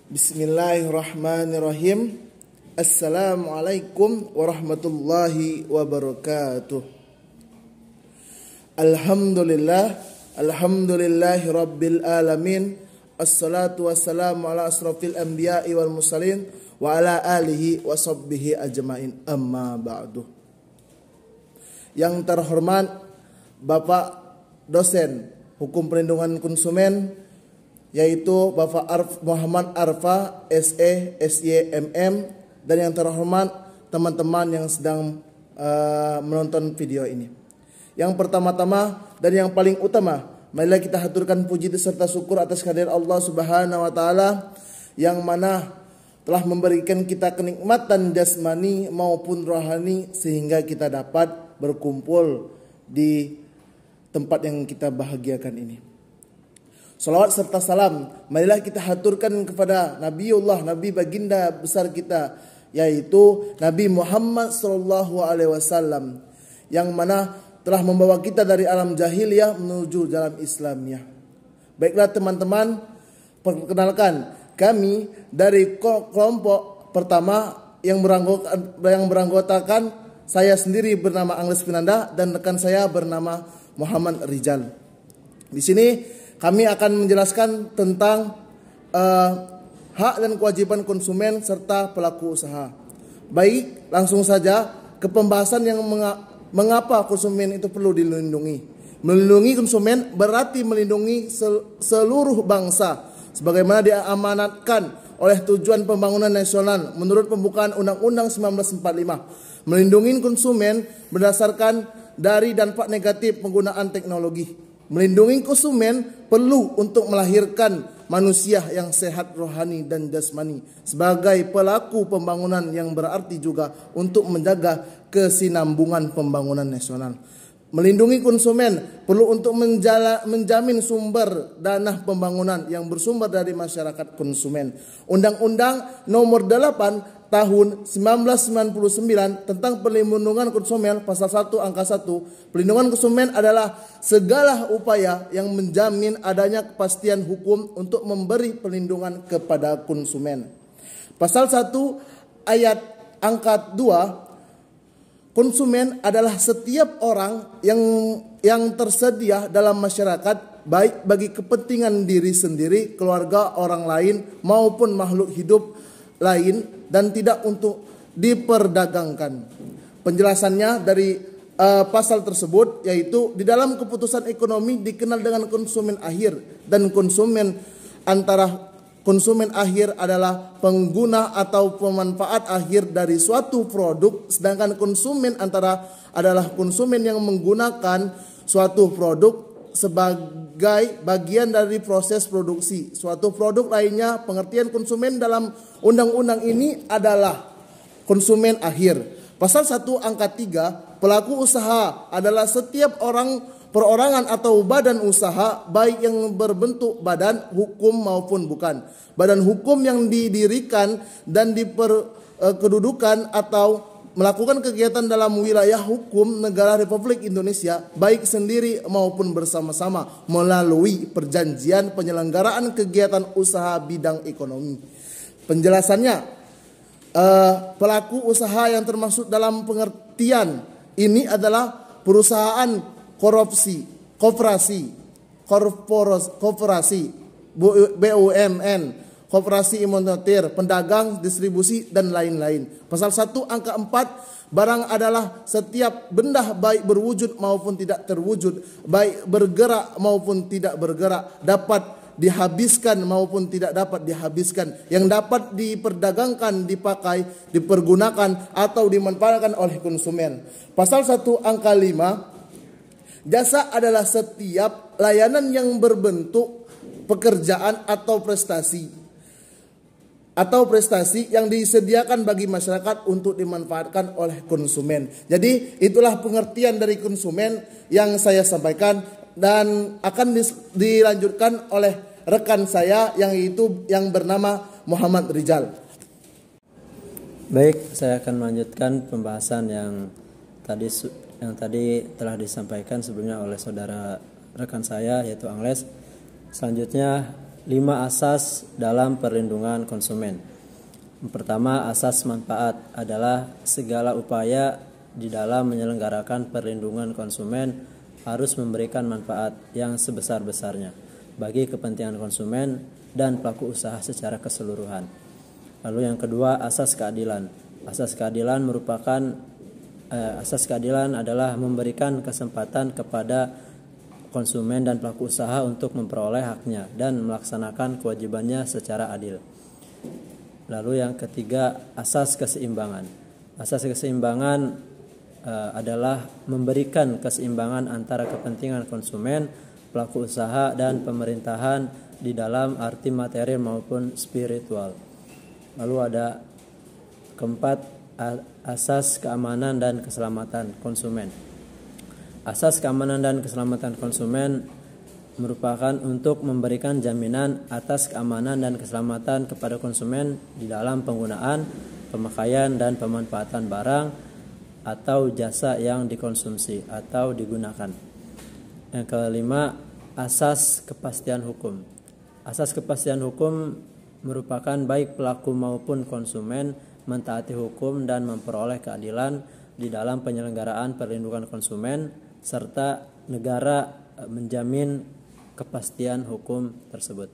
Bismillahirrahmanirrahim. Assalamualaikum warahmatullahi wabarakatuh. Alhamdulillahi rabbil alamin. Assalatu wassalamu ala asrafil anbiya'i wal mursalin wa ala alihi wa sahbihi ajmain. Amma ba'du. Yang terhormat Bapak dosen Hukum Perlindungan Konsumen, yaitu Bapak Muhammad Arfa SE SYMM, dan yang terhormat teman-teman yang sedang menonton video ini. Yang pertama-tama dan yang paling utama, marilah kita haturkan puji serta syukur atas kehadirat Allah Subhanahu wa taala yang mana telah memberikan kita kenikmatan jasmani maupun rohani sehingga kita dapat berkumpul di tempat yang kita bahagiakan ini. Salawat serta salam marilah kita haturkan kepada Nabiullah, Nabi baginda besar kita, yaitu Nabi Muhammad SAW, yang mana telah membawa kita dari alam jahiliyah menuju jalan Islamiyah. Baiklah teman-teman, perkenalkan kami dari kelompok pertama yang beranggotakan saya sendiri bernama Angles Pinanda dan rekan saya bernama Muhammad Rizal. Di sini kami akan menjelaskan tentang hak dan kewajiban konsumen serta pelaku usaha. Baik, langsung saja ke pembahasan yang mengapa konsumen itu perlu dilindungi. Melindungi konsumen berarti melindungi seluruh bangsa sebagaimana diamanatkan oleh Tujuan Pembangunan Nasional menurut pembukaan Undang-Undang 1945. Melindungi konsumen berdasarkan dari dampak negatif penggunaan teknologi. Melindungi konsumen perlu untuk melahirkan manusia yang sehat rohani dan jasmani sebagai pelaku pembangunan, yang berarti juga untuk menjaga kesinambungan pembangunan nasional. Melindungi konsumen perlu untuk menjamin sumber dana pembangunan yang bersumber dari masyarakat konsumen. Undang-Undang Nomor 8 Tahun 1999 tentang Perlindungan Konsumen pasal 1 angka 1, pelindungan konsumen adalah segala upaya yang menjamin adanya kepastian hukum untuk memberi perlindungan kepada konsumen. Pasal 1 ayat angka 2, konsumen adalah setiap orang yang tersedia dalam masyarakat, baik bagi kepentingan diri sendiri, keluarga, orang lain maupun makhluk hidup lain, dan tidak untuk diperdagangkan. Penjelasannya dari pasal tersebut yaitu di dalam keputusan ekonomi dikenal dengan konsumen akhir, dan konsumen akhir adalah pengguna atau pemanfaat akhir dari suatu produk, sedangkan konsumen adalah konsumen yang menggunakan suatu produk sebagai bagian dari proses produksi suatu produk lainnya. Pengertian konsumen dalam undang-undang ini adalah konsumen akhir. Pasal 1 angka 3, pelaku usaha adalah setiap orang, perorangan atau badan usaha, baik yang berbentuk badan hukum maupun bukan. Badan hukum yang didirikan dan diperkedudukan atau melakukan kegiatan dalam wilayah hukum negara Republik Indonesia, baik sendiri maupun bersama-sama melalui perjanjian penyelenggaraan kegiatan usaha bidang ekonomi. Penjelasannya, pelaku usaha yang termasuk dalam pengertian ini adalah perusahaan koperasi, BUMN, koperasi imoneter, pedagang, distribusi, dan lain-lain. Pasal 1 angka 4, barang adalah setiap benda baik berwujud maupun tidak terwujud, baik bergerak maupun tidak bergerak, dapat dihabiskan maupun tidak dapat dihabiskan, yang dapat diperdagangkan, dipakai, dipergunakan, atau dimanfaatkan oleh konsumen. Pasal 1 angka 5, jasa adalah setiap layanan yang berbentuk pekerjaan atau prestasi yang disediakan bagi masyarakat untuk dimanfaatkan oleh konsumen. Jadi itulah pengertian dari konsumen yang saya sampaikan, dan akan dilanjutkan oleh rekan saya yang bernama Muhammad Rizal. Baik, saya akan melanjutkan pembahasan yang tadi telah disampaikan sebelumnya oleh saudara rekan saya yaitu Angles. Selanjutnya 5 asas dalam perlindungan konsumen. Yang pertama, asas manfaat adalah segala upaya di dalam menyelenggarakan perlindungan konsumen harus memberikan manfaat yang sebesar-besarnya bagi kepentingan konsumen dan pelaku usaha secara keseluruhan. Lalu yang kedua, asas keadilan. Asas keadilan adalah memberikan kesempatan kepada konsumen dan pelaku usaha untuk memperoleh haknya dan melaksanakan kewajibannya secara adil. Lalu yang ketiga, asas keseimbangan. Asas keseimbangan adalah memberikan keseimbangan antara kepentingan konsumen, pelaku usaha, dan pemerintahan di dalam arti material maupun spiritual. Lalu ada keempat, asas keamanan dan keselamatan konsumen. Asas keamanan dan keselamatan konsumen merupakan untuk memberikan jaminan atas keamanan dan keselamatan kepada konsumen di dalam penggunaan, pemakaian, dan pemanfaatan barang atau jasa yang dikonsumsi atau digunakan. Yang kelima, asas kepastian hukum. Asas kepastian hukum merupakan baik pelaku maupun konsumen mentaati hukum dan memperoleh keadilan di dalam penyelenggaraan perlindungan konsumen serta negara menjamin kepastian hukum tersebut.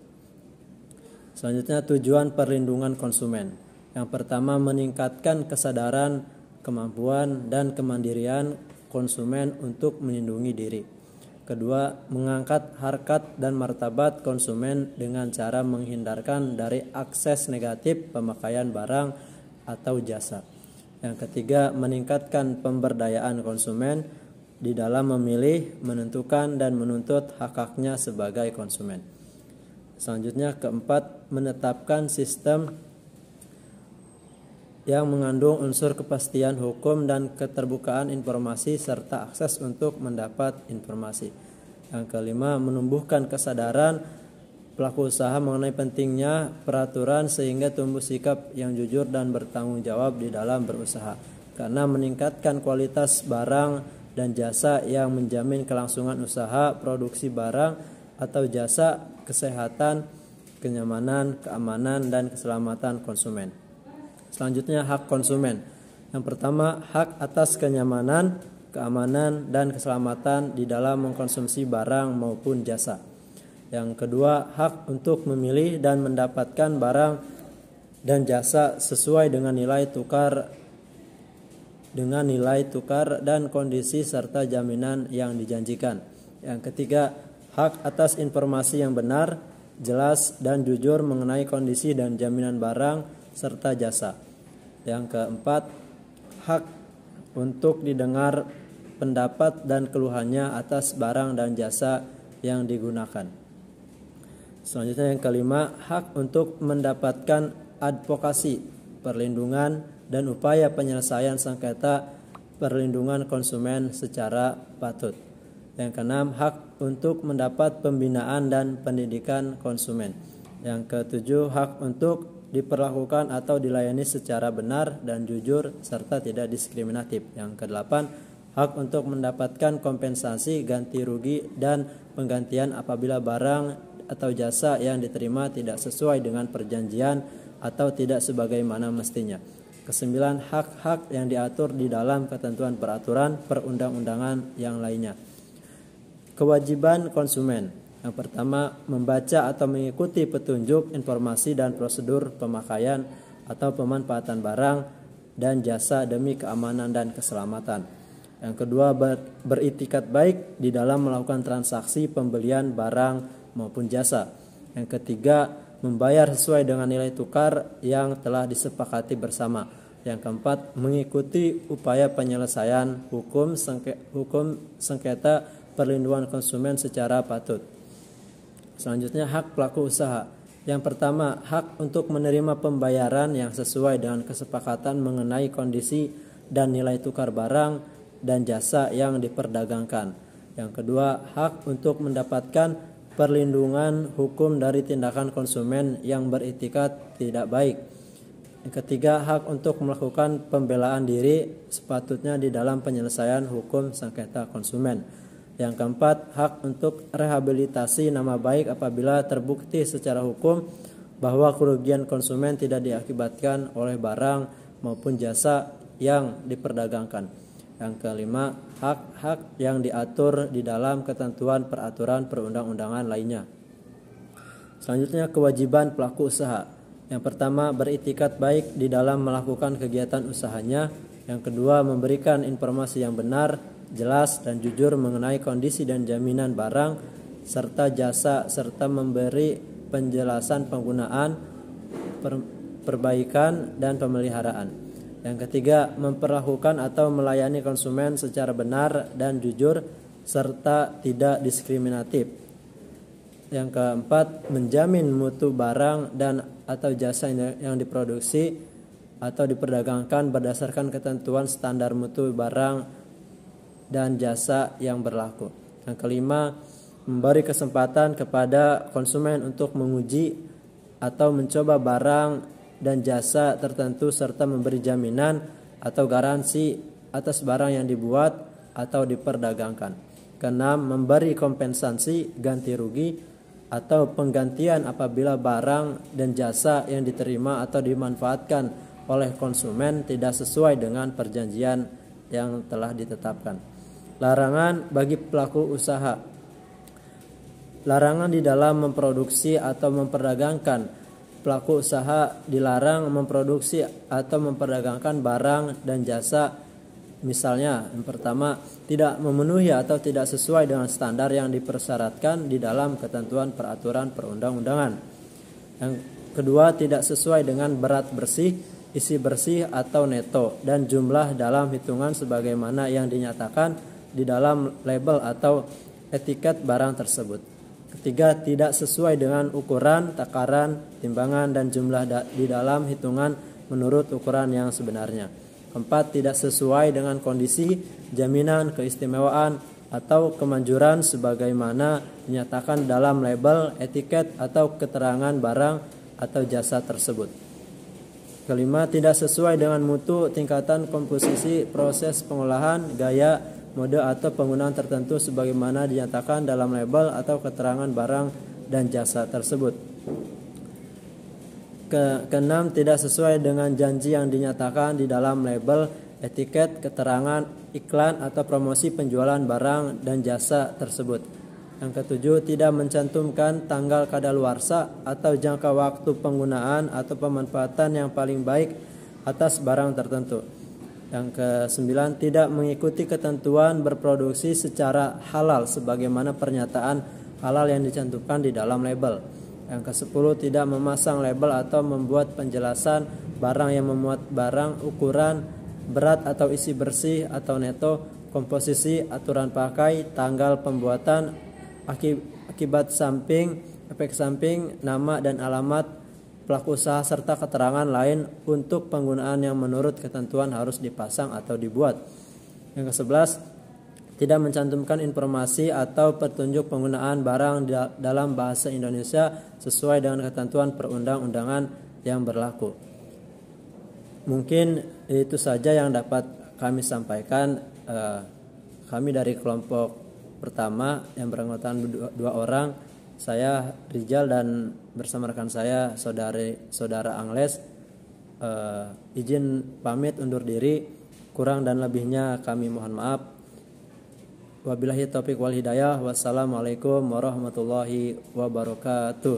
Selanjutnya, tujuan perlindungan konsumen. Yang pertama, meningkatkan kesadaran, kemampuan, dan kemandirian konsumen untuk melindungi diri. Kedua, mengangkat harkat dan martabat konsumen dengan cara menghindarkan dari akses negatif pemakaian barang atau jasa. Yang ketiga, meningkatkan pemberdayaan konsumen di dalam memilih, menentukan, dan menuntut hak-haknya sebagai konsumen. Selanjutnya, keempat, menetapkan sistem yang mengandung unsur kepastian hukum dan keterbukaan informasi serta akses untuk mendapat informasi. Yang kelima, menumbuhkan kesadaran pelaku usaha mengenai pentingnya peraturan sehingga tumbuh sikap yang jujur dan bertanggung jawab di dalam berusaha, karena meningkatkan kualitas barang dan jasa yang menjamin kelangsungan usaha, produksi barang atau jasa, kesehatan, kenyamanan, keamanan, dan keselamatan konsumen. Selanjutnya, hak konsumen. Yang pertama, hak atas kenyamanan, keamanan, dan keselamatan di dalam mengkonsumsi barang maupun jasa. Yang kedua, hak untuk memilih dan mendapatkan barang dan jasa sesuai dengan nilai tukar dan kondisi serta jaminan yang dijanjikan. Yang ketiga, hak atas informasi yang benar, jelas, dan jujur mengenai kondisi dan jaminan barang serta jasa. Yang keempat, hak untuk didengar pendapat dan keluhannya atas barang dan jasa yang digunakan. Selanjutnya yang kelima, hak untuk mendapatkan advokasi, perlindungan, dan upaya penyelesaian sengketa perlindungan konsumen secara patut. Yang keenam, hak untuk mendapat pembinaan dan pendidikan konsumen. Yang ketujuh, hak untuk diperlakukan atau dilayani secara benar dan jujur serta tidak diskriminatif. Yang kedelapan, hak untuk mendapatkan kompensasi, ganti rugi, dan penggantian apabila barang atau jasa yang diterima tidak sesuai dengan perjanjian atau tidak sebagaimana mestinya. Kesembilan, hak-hak yang diatur di dalam ketentuan peraturan perundang-undangan yang lainnya. Kewajiban konsumen. Yang pertama, membaca atau mengikuti petunjuk, informasi, dan prosedur pemakaian atau pemanfaatan barang dan jasa demi keamanan dan keselamatan. Yang kedua, beritikat baik di dalam melakukan transaksi pembelian barang maupun jasa. Yang ketiga, membayar sesuai dengan nilai tukar yang telah disepakati bersama. Yang keempat, mengikuti upaya penyelesaian hukum sengketa perlindungan konsumen secara patut. Selanjutnya, hak pelaku usaha. Yang pertama, hak untuk menerima pembayaran yang sesuai dengan kesepakatan mengenai kondisi dan nilai tukar barang dan jasa yang diperdagangkan. Yang kedua, hak untuk mendapatkan perlindungan hukum dari tindakan konsumen yang beritikat tidak baik. Yang ketiga, hak untuk melakukan pembelaan diri sepatutnya di dalam penyelesaian hukum sengketa konsumen. Yang keempat, hak untuk rehabilitasi nama baik apabila terbukti secara hukum bahwa kerugian konsumen tidak diakibatkan oleh barang maupun jasa yang diperdagangkan. Yang kelima, hak-hak yang diatur di dalam ketentuan peraturan perundang-undangan lainnya. Selanjutnya, kewajiban pelaku usaha. Yang pertama, beritikat baik di dalam melakukan kegiatan usahanya. Yang kedua, memberikan informasi yang benar, jelas, dan jujur mengenai kondisi dan jaminan barang serta jasa, serta memberi penjelasan penggunaan, perbaikan, dan pemeliharaan. Yang ketiga, memperlakukan atau melayani konsumen secara benar dan jujur serta tidak diskriminatif. Yang keempat, menjamin mutu barang dan atau jasa yang diproduksi atau diperdagangkan berdasarkan ketentuan standar mutu barang dan jasa yang berlaku. Yang kelima, memberi kesempatan kepada konsumen untuk menguji atau mencoba barang dan jasa tertentu serta memberi jaminan atau garansi atas barang yang dibuat atau diperdagangkan. Keenam, memberi kompensasi ganti rugi atau penggantian apabila barang dan jasa yang diterima atau dimanfaatkan oleh konsumen tidak sesuai dengan perjanjian yang telah ditetapkan. Larangan bagi pelaku usaha. Larangan di dalam memproduksi atau memperdagangkan. Pelaku usaha dilarang memproduksi atau memperdagangkan barang dan jasa. Misalnya, yang pertama, tidak memenuhi atau tidak sesuai dengan standar yang dipersyaratkan di dalam ketentuan peraturan perundang-undangan. Yang kedua, tidak sesuai dengan berat bersih, isi bersih atau neto, dan jumlah dalam hitungan sebagaimana yang dinyatakan di dalam label atau etiket barang tersebut. Ketiga, tidak sesuai dengan ukuran, takaran, timbangan, dan jumlah di dalam hitungan menurut ukuran yang sebenarnya. Keempat, tidak sesuai dengan kondisi, jaminan, keistimewaan, atau kemanjuran sebagaimana dinyatakan dalam label, etiket, atau keterangan barang atau jasa tersebut. Kelima, tidak sesuai dengan mutu, tingkatan, komposisi, proses pengolahan, gaya, mode atau penggunaan tertentu sebagaimana dinyatakan dalam label atau keterangan barang dan jasa tersebut. Keenam, tidak sesuai dengan janji yang dinyatakan di dalam label, etiket, keterangan, iklan atau promosi penjualan barang dan jasa tersebut. Yang ketujuh, tidak mencantumkan tanggal kadaluarsa atau jangka waktu penggunaan atau pemanfaatan yang paling baik atas barang tertentu. Yang kesembilan, tidak mengikuti ketentuan berproduksi secara halal sebagaimana pernyataan halal yang dicantumkan di dalam label. Yang kesepuluh, tidak memasang label atau membuat penjelasan barang yang memuat barang, ukuran, berat atau isi bersih atau neto, komposisi, aturan pakai, tanggal pembuatan, akibat samping, efek samping, nama dan alamat pelaku usaha serta keterangan lain untuk penggunaan yang menurut ketentuan harus dipasang atau dibuat. Yang ke-11, tidak mencantumkan informasi atau petunjuk penggunaan barang dalam bahasa Indonesia sesuai dengan ketentuan perundang-undangan yang berlaku. Mungkin itu saja yang dapat kami sampaikan. Kami dari kelompok pertama yang beranggotakan 2 orang, saya Rijal dan bersama rekan saya saudara Angles, izin pamit undur diri. Kurang dan lebihnya kami mohon maaf. Wabillahi taufiq wal hidayah. Wassalamualaikum warahmatullahi wabarakatuh.